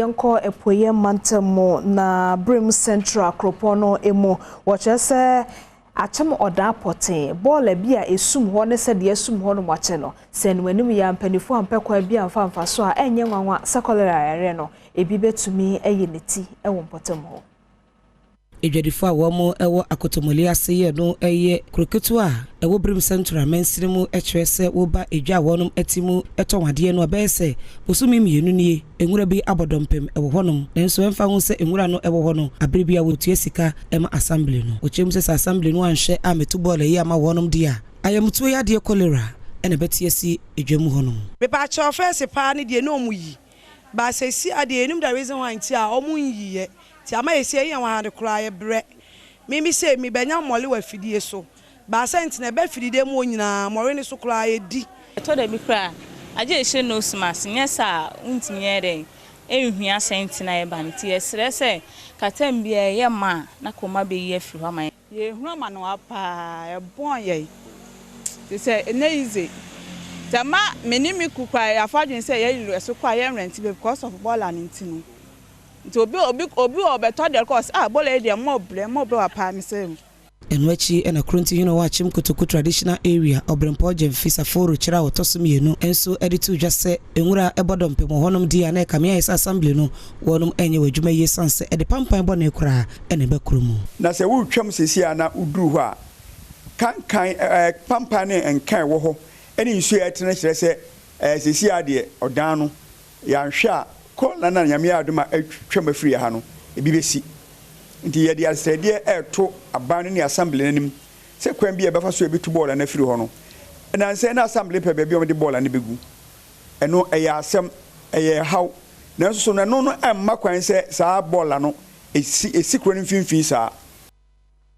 Yanko epoye mantemo na Brim Central Kropono emo wachese Akyem Oda poten ball bia esum ho ne se de esum ho no mwache no se no anim ya mpanifo ampekwa bia mfa so a enye nwanwa se Cholera yare no ebi betumi eye neti ewo mpotem ho Edwadifo a womo ewo akotomoli ase ye no eye kroketu a ewo Brim Central mensirimu echwese wo ba edwa wonum atimu etonwade no abese bosumi mienu nie enwura bi abodompem ewo honom nenso emfa hu se enwura no ewo hono abribia wotu esika ema assembly no ochem se assembly no anhwe ametu ball yi ama wonom dia ayamtu ya de Cholera ene betiesi edwamu honom bepa cho first pa ne de no mu yi ba se si ade enum the reason why nti a omu yiye ti ama esi yan wa de kura ye bre mimi se mi benya mole wa fidie so ba sent na be fidide mu onyina more ni so kura ye di to da bi kura aje ehye no smas nyesa untimiye den ehwia sent na ye ban ti esre se katem bia ye ma na koma be ye firi ho man ye huru ma no apa e bon ye ti se na easy tama menimi kukwa ya fadwen se ye yiru eso kwa ye rent because of ball and ntinu nti obi obeto de course ball e de mo bre apa mi se enwachi ena kronti hino wa Akyem Kotoku traditional area obrempo jemfisa foro kira otosumienu enso editu dwase enwura ebodompe mo honom dia na kamia isa assembly no wonum enye wadwuma ye sanse ede pampan bo na kura ene bekrumu na se wo twam sesi ana uduru ho a kan pampan ne enkan wo ho ene nsu etene kire se sesi ade odan no ya nhwa ko na nyame adoma atwam afiri ha no ebi besi nti ye dia sede eto aban ne assembly nanim se kwan bi e befa so ebitu ball na afiri ho no na nse na assembly pe be de ball na begu eno eya asem eye haw na so no no emma kwan se saa ball no esi kro no finfin saa